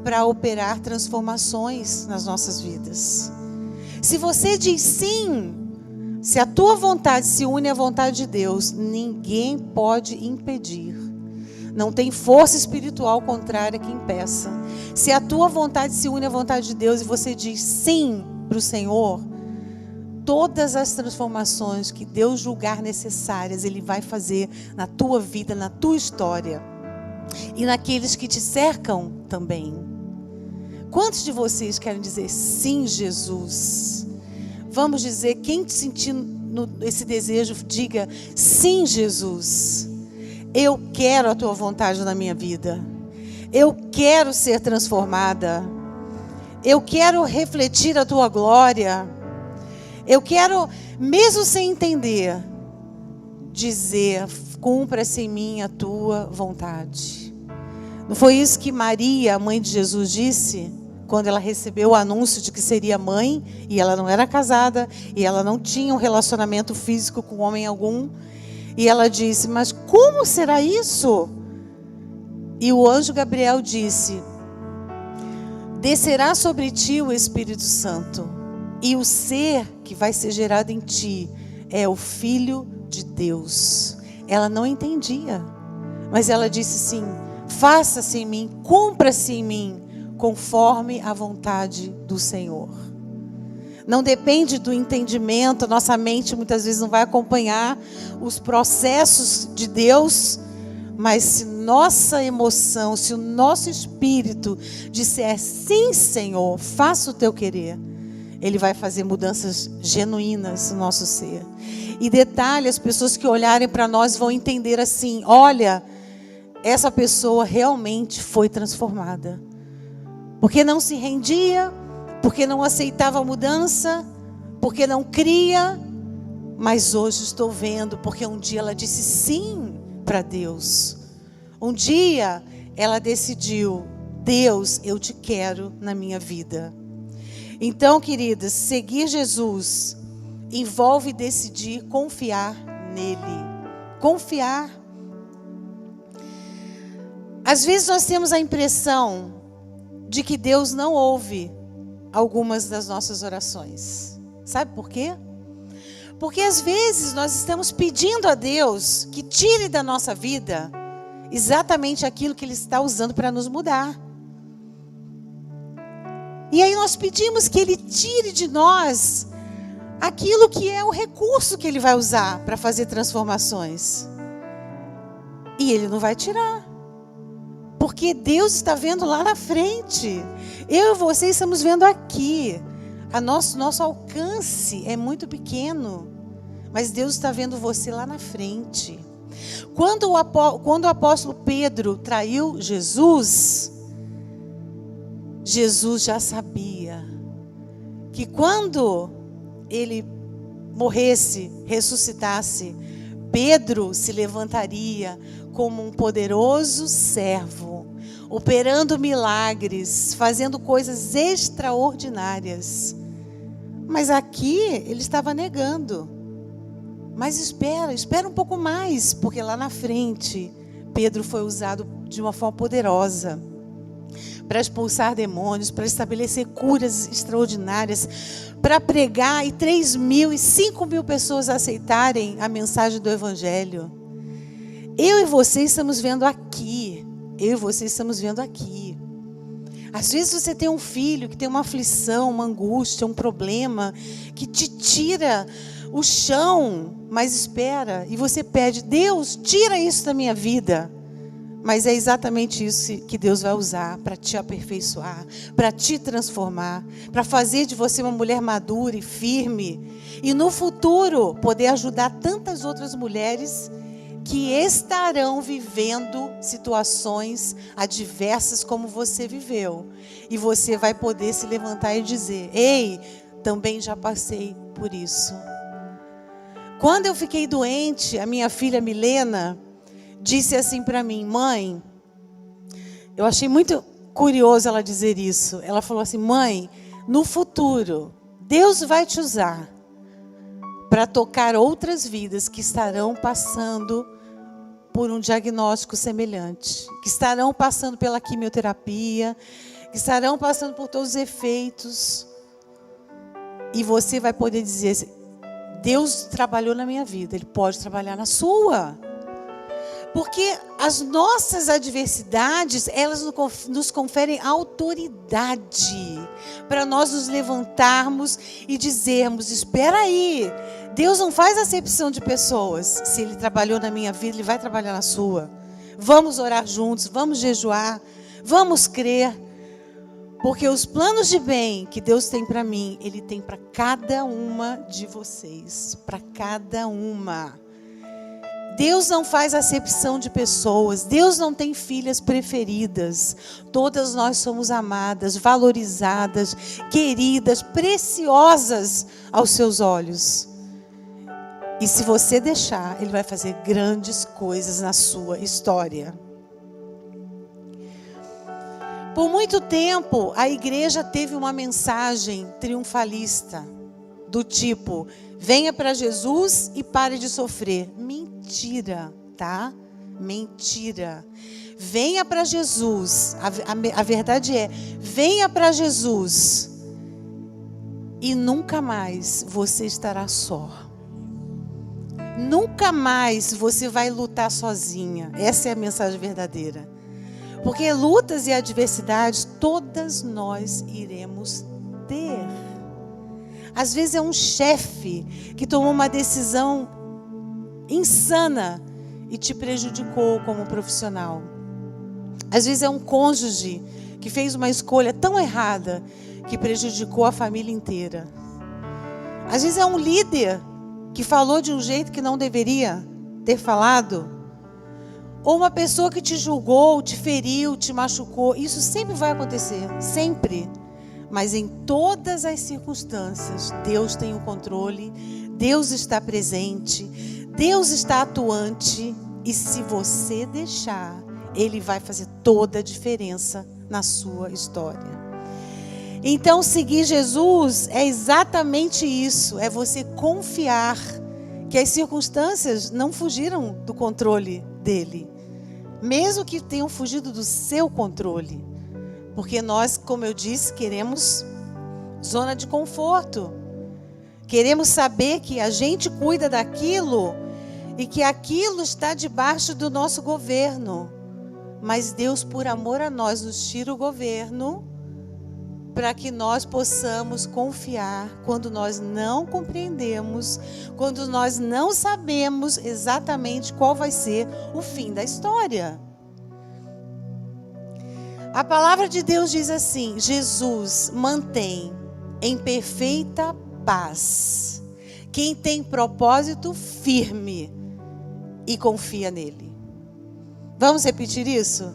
para operar transformações nas nossas vidas. Se você diz sim, se a tua vontade se une à vontade de Deus, ninguém pode impedir. Não tem força espiritual contrária que impeça. Se a tua vontade se une à vontade de Deus e você diz sim para o Senhor, todas as transformações que Deus julgar necessárias, Ele vai fazer na tua vida, na tua história. E naqueles que te cercam também. Quantos de vocês querem dizer sim, Jesus? Vamos dizer, quem sentir esse desejo, diga sim, Jesus. Eu quero a tua vontade na minha vida. Eu quero ser transformada. Eu quero refletir a tua glória. Eu quero, mesmo sem entender, dizer, cumpra-se em mim a tua vontade. Não foi isso que Maria, a mãe de Jesus, disse? Quando ela recebeu o anúncio de que seria mãe, e ela não era casada, e ela não tinha um relacionamento físico com homem algum. E ela disse, mas como será isso? E o anjo Gabriel disse, descerá sobre ti o Espírito Santo, e o ser que vai ser gerado em ti é o Filho de Deus. Ela não entendia, mas ela disse sim, faça-se em mim, cumpra-se em mim, conforme a vontade do Senhor. Não depende do entendimento, a nossa mente muitas vezes não vai acompanhar os processos de Deus, mas se nossa emoção, se o nosso espírito disser sim, Senhor, faça o teu querer, Ele vai fazer mudanças genuínas no nosso ser. E detalhe, as pessoas que olharem para nós vão entender assim, olha, essa pessoa realmente foi transformada. Porque não se rendia, porque não aceitava a mudança, porque não cria, mas hoje estou vendo, porque um dia ela disse sim para Deus. Um dia ela decidiu, Deus, eu te quero na minha vida. Então, queridas, seguir Jesus envolve decidir confiar nele. Confiar. Às vezes nós temos a impressão de que Deus não ouve algumas das nossas orações. Sabe por quê? Porque às vezes nós estamos pedindo a Deus que tire da nossa vida exatamente aquilo que Ele está usando para nos mudar. E aí nós pedimos que Ele tire de nós aquilo que é o recurso que Ele vai usar para fazer transformações. E Ele não vai tirar. Porque Deus está vendo lá na frente. Eu e você estamos vendo aqui. Nosso alcance é muito pequeno. Mas Deus está vendo você lá na frente. Quando o apóstolo Pedro traiu Jesus, Jesus já sabia que quando ele morresse, ressuscitasse, Pedro se levantaria como um poderoso servo, operando milagres, fazendo coisas extraordinárias. Mas aqui ele estava negando. Mas espera um pouco mais, porque lá na frente Pedro foi usado de uma forma poderosa para expulsar demônios, para estabelecer curas extraordinárias, para pregar e 3.000 e 5.000 pessoas aceitarem a mensagem do Evangelho. Eu e você estamos vendo aqui. Eu e você estamos vendo aqui. Às vezes você tem um filho que tem uma aflição, uma angústia, um problema que te tira o chão, mas espera. E você pede, Deus, tira isso da minha vida. Mas é exatamente isso que Deus vai usar para te aperfeiçoar, para te transformar, para fazer de você uma mulher madura e firme. E no futuro poder ajudar tantas outras mulheres que estarão vivendo situações adversas como você viveu. E você vai poder se levantar e dizer, ei, também já passei por isso. Quando eu fiquei doente, a minha filha Milena disse assim para mim, mãe, eu achei muito curioso ela dizer isso. Ela falou assim, mãe, no futuro, Deus vai te usar para tocar outras vidas que estarão passando por um diagnóstico semelhante, que estarão passando pela quimioterapia, que estarão passando por todos os efeitos. E você vai poder dizer, Deus trabalhou na minha vida, Ele pode trabalhar na sua. Porque as nossas adversidades, elas nos conferem autoridade para nós nos levantarmos e dizermos: espera aí, Deus não faz acepção de pessoas. Se Ele trabalhou na minha vida, Ele vai trabalhar na sua. Vamos orar juntos, vamos jejuar, vamos crer. Porque os planos de bem que Deus tem para mim, Ele tem para cada uma de vocês. Para cada uma. Deus não faz acepção de pessoas. Deus não tem filhas preferidas. Todas nós somos amadas, valorizadas, queridas, preciosas aos seus olhos. E se você deixar, Ele vai fazer grandes coisas na sua história. Por muito tempo, a igreja teve uma mensagem triunfalista, do tipo: venha para Jesus e pare de sofrer. Mentira, tá? Mentira. Venha para Jesus. A verdade é: venha para Jesus e nunca mais você estará só. Nunca mais você vai lutar sozinha. Essa é a mensagem verdadeira. Porque lutas e adversidades todas nós iremos ter. Às vezes é um chefe que tomou uma decisão insana e te prejudicou como profissional. Às vezes é um cônjuge que fez uma escolha tão errada que prejudicou a família inteira. Às vezes é um líder que falou de um jeito que não deveria ter falado. Ou uma pessoa que te julgou, te feriu, te machucou. Isso sempre vai acontecer, sempre. Mas em todas as circunstâncias, Deus tem o controle, Deus está presente, Deus está atuante. E se você deixar, Ele vai fazer toda a diferença na sua história. Então, seguir Jesus é exatamente isso. É você confiar que as circunstâncias não fugiram do controle dele. Mesmo que tenham fugido do seu controle. Porque nós, como eu disse, queremos zona de conforto. Queremos saber que a gente cuida daquilo e que aquilo está debaixo do nosso governo. Mas Deus, por amor a nós, nos tira o governo para que nós possamos confiar quando nós não compreendemos, quando nós não sabemos exatamente qual vai ser o fim da história. A palavra de Deus diz assim: Jesus mantém em perfeita paz quem tem propósito firme e confia nele. Vamos repetir isso?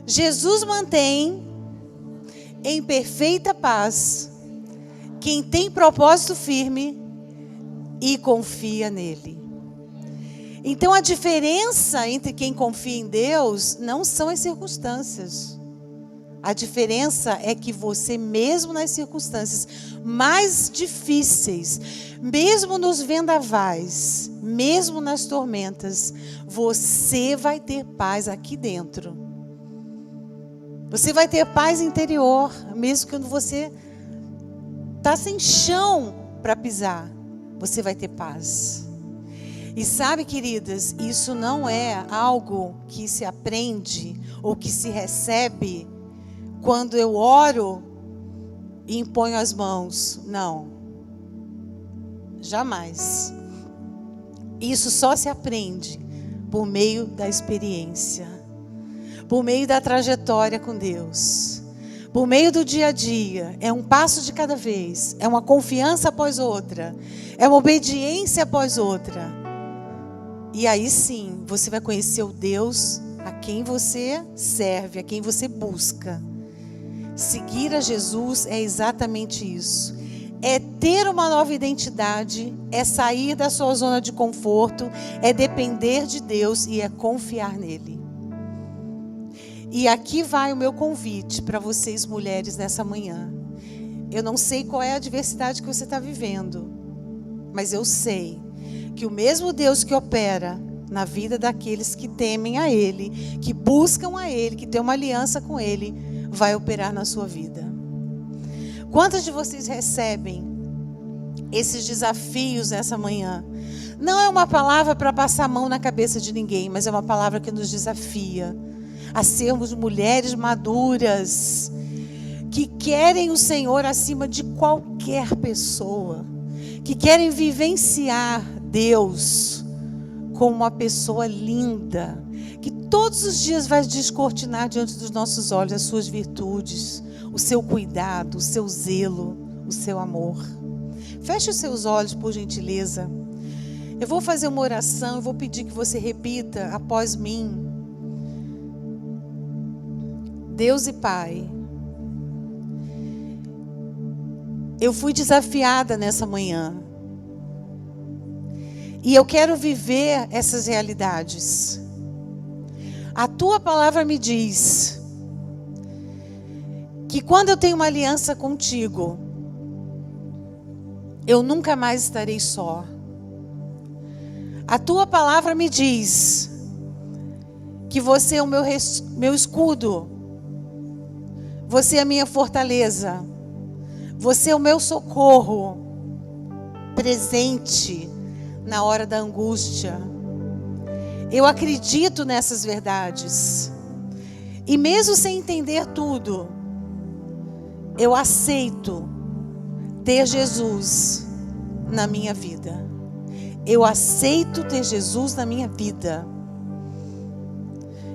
Jesus mantém em perfeita paz quem tem propósito firme e confia nele. Então a diferença entre quem confia em Deus não são as circunstâncias. A diferença é que você, mesmo nas circunstâncias mais difíceis, mesmo nos vendavais, mesmo nas tormentas, você vai ter paz aqui dentro. Você vai ter paz interior, mesmo quando você está sem chão para pisar, você vai ter paz. E sabe, queridas, isso não é algo que se aprende ou que se recebe quando eu oro e imponho as mãos. Não. Jamais. Isso só se aprende por meio da experiência. Por meio da trajetória com Deus. Por meio do dia a dia. É um passo de cada vez. É uma confiança após outra. É uma obediência após outra. E aí sim, você vai conhecer o Deus a quem você serve, a quem você busca. Seguir a Jesus é exatamente isso. É ter uma nova identidade, é sair da sua zona de conforto, é depender de Deus e é confiar nele. E aqui vai o meu convite para vocês, mulheres, nessa manhã. Eu não sei qual é a adversidade que você está vivendo, mas eu sei que o mesmo Deus que opera na vida daqueles que temem a Ele, que buscam a Ele, que têm uma aliança com Ele, vai operar na sua vida. Quantas de vocês recebem esses desafios nessa manhã? Não é uma palavra para passar a mão na cabeça de ninguém, mas é uma palavra que nos desafia a sermos mulheres maduras, que querem o Senhor acima de qualquer pessoa, que querem vivenciar Deus como uma pessoa linda, que todos os dias vai descortinar diante dos nossos olhos as suas virtudes, o seu cuidado, o seu zelo, o seu amor. Feche os seus olhos, por gentileza. Eu vou fazer uma oração, eu vou pedir que você repita após mim. Deus e Pai, eu fui desafiada nessa manhã. E eu quero viver essas realidades. A tua palavra me diz que quando eu tenho uma aliança contigo, eu nunca mais estarei só. A tua palavra me diz que você é o meu escudo, você é a minha fortaleza, você é o meu socorro presente na hora da angústia. Eu acredito nessas verdades. E mesmo sem entender tudo, eu aceito ter Jesus na minha vida. Eu aceito ter Jesus na minha vida.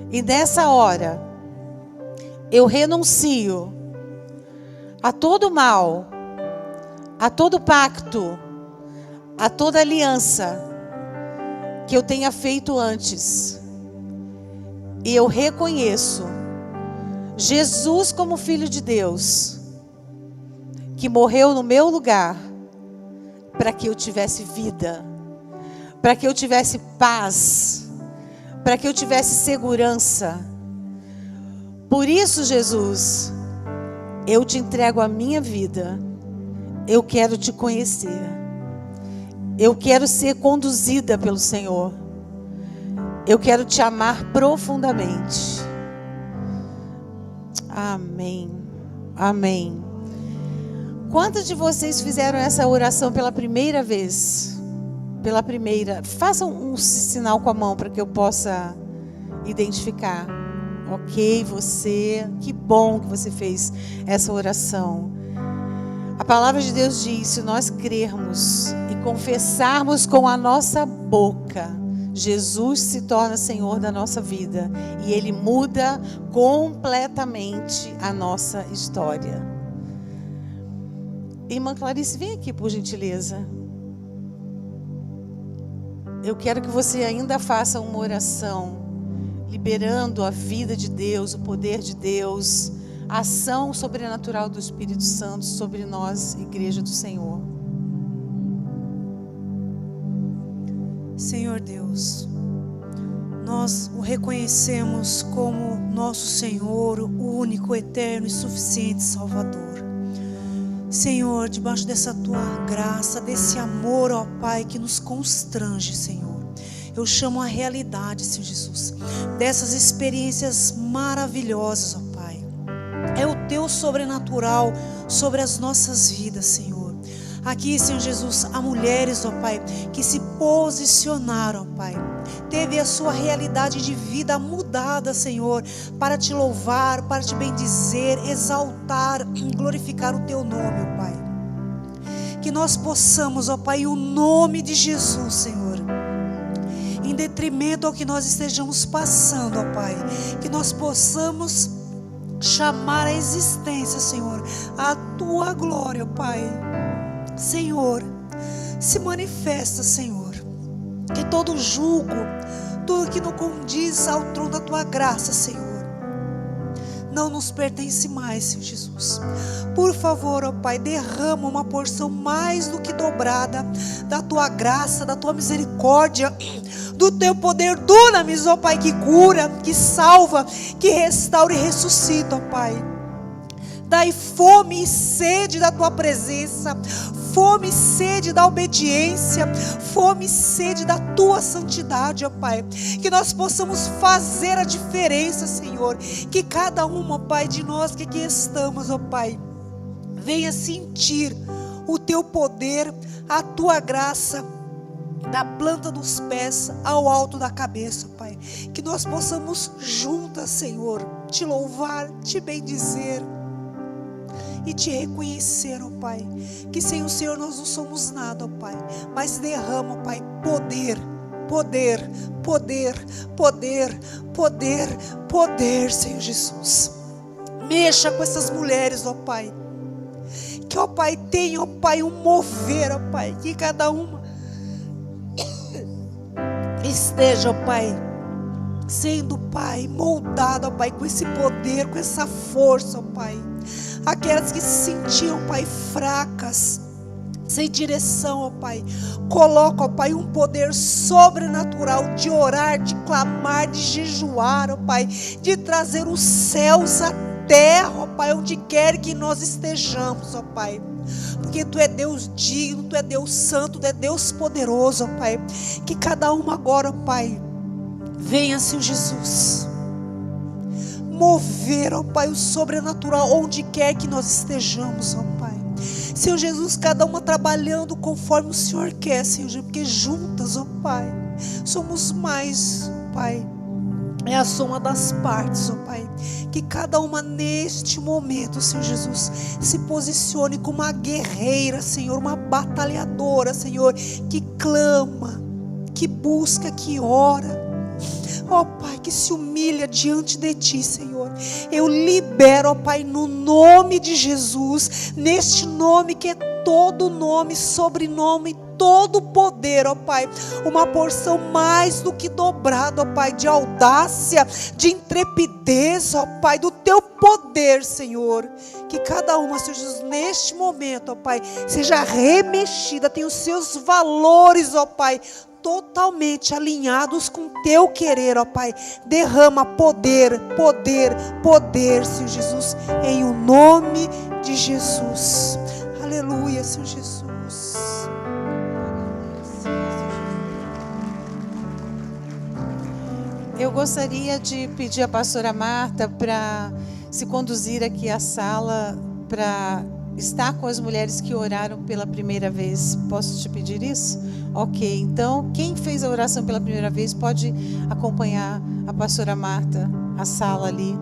E nessa hora, eu renuncio a todo mal, a todo pacto, a toda aliança que eu tenha feito antes. E eu reconheço Jesus como Filho de Deus, que morreu no meu lugar para que eu tivesse vida, para que eu tivesse paz, para que eu tivesse segurança. Por isso, Jesus, eu te entrego a minha vida. Eu quero te conhecer. Eu quero ser conduzida pelo Senhor. Eu quero te amar profundamente. Amém. Amém. Quantos de vocês fizeram essa oração pela primeira vez? Pela primeira. Façam um sinal com a mão para que eu possa identificar. Ok, você. Que bom que você fez essa oração. A palavra de Deus diz: se nós crermos e confessarmos com a nossa boca, Jesus se torna Senhor da nossa vida. E Ele muda completamente a nossa história. Irmã Clarice, vem aqui, por gentileza. Eu quero que você ainda faça uma oração, liberando a vida de Deus, o poder de Deus, a ação sobrenatural do Espírito Santo sobre nós, Igreja do Senhor. Senhor Deus, nós o reconhecemos como nosso Senhor, o único, eterno e suficiente Salvador. Senhor, debaixo dessa tua graça, desse amor, ó Pai, que nos constrange, Senhor, eu chamo a realidade, Senhor Jesus, dessas experiências maravilhosas, ó Pai. É o teu sobrenatural sobre as nossas vidas, Senhor. Aqui, Senhor Jesus, há mulheres, ó Pai, que se posicionaram, ó Pai. Teve a sua realidade de vida mudada, Senhor, para te louvar, para te bendizer, exaltar e glorificar o teu nome, ó Pai. Que nós possamos, ó Pai, o nome de Jesus, Senhor, em detrimento ao que nós estejamos passando, ó Pai, que nós possamos chamar a existência, Senhor, a tua glória, ó Pai. Senhor, se manifesta, Senhor, que todo julgo, tudo que não condiz ao trono da tua graça, Senhor, não nos pertence mais, Senhor Jesus. Por favor, ó Pai, derrama uma porção mais do que dobrada da tua graça, da tua misericórdia, do teu poder dunamis, ó Pai, que cura, que salva, que restaura e ressuscita, ó Pai. Dai fome e sede da tua presença, fome e sede da obediência, fome e sede da tua santidade, ó Pai. Que nós possamos fazer a diferença, Senhor. Que cada uma, ó Pai, de nós que aqui estamos, ó Pai, venha sentir o teu poder, a tua graça da planta dos pés ao alto da cabeça, Pai. Que nós possamos juntas, Senhor, te louvar, te bendizer e te reconhecer, ó Pai, que sem o Senhor nós não somos nada, ó Pai, mas derrama, ó Pai, poder, poder, poder, poder, poder, poder, Senhor Jesus. Mexa com essas mulheres, ó Pai, que, ó Pai, tenha, ó Pai, um mover, ó Pai, que cada uma esteja, ó Pai, sendo, Pai, moldada, ó Pai, com esse poder, com essa força, ó Pai. Aquelas que se sentiam, Pai, fracas, sem direção, ó Pai, coloca, ó Pai, um poder sobrenatural de orar, de clamar, de jejuar, ó Pai, de trazer os céus à terra, ó Pai, onde quer que nós estejamos, ó Pai, porque Tu é Deus digno, Tu é Deus santo, Tu é Deus poderoso, ó Pai. Que cada uma agora, ó Pai, venha, Senhor Jesus, mover, ó Pai, o sobrenatural onde quer que nós estejamos, ó Pai. Senhor Jesus, cada uma trabalhando conforme o Senhor quer, Senhor Jesus, porque juntas, ó Pai, somos mais, Pai. É a soma das partes, ó Pai. Que cada uma neste momento, Senhor Jesus, se posicione como uma guerreira, Senhor, uma batalhadora, Senhor, que clama, que busca, que ora. Ó Pai, que se humilha diante de Ti, Senhor. Eu libero, ó Pai, no nome de Jesus, neste nome que é todo nome, sobrenome, todo poder, ó Pai, uma porção mais do que dobrada, ó Pai, de audácia, de intrepidez, ó Pai, do Teu poder, Senhor. Que cada uma, Senhor Jesus, neste momento, ó Pai, seja remexida, tenha os seus valores, ó Pai, totalmente alinhados com Teu querer, ó Pai. Derrama poder, poder, poder, Senhor Jesus, em o nome de Jesus. Aleluia, Senhor Jesus. Eu gostaria de pedir à pastora Marta para se conduzir aqui à sala para estar com as mulheres que oraram pela primeira vez. Posso te pedir isso? Ok, então quem fez a oração pela primeira vez pode acompanhar a pastora Marta à sala ali.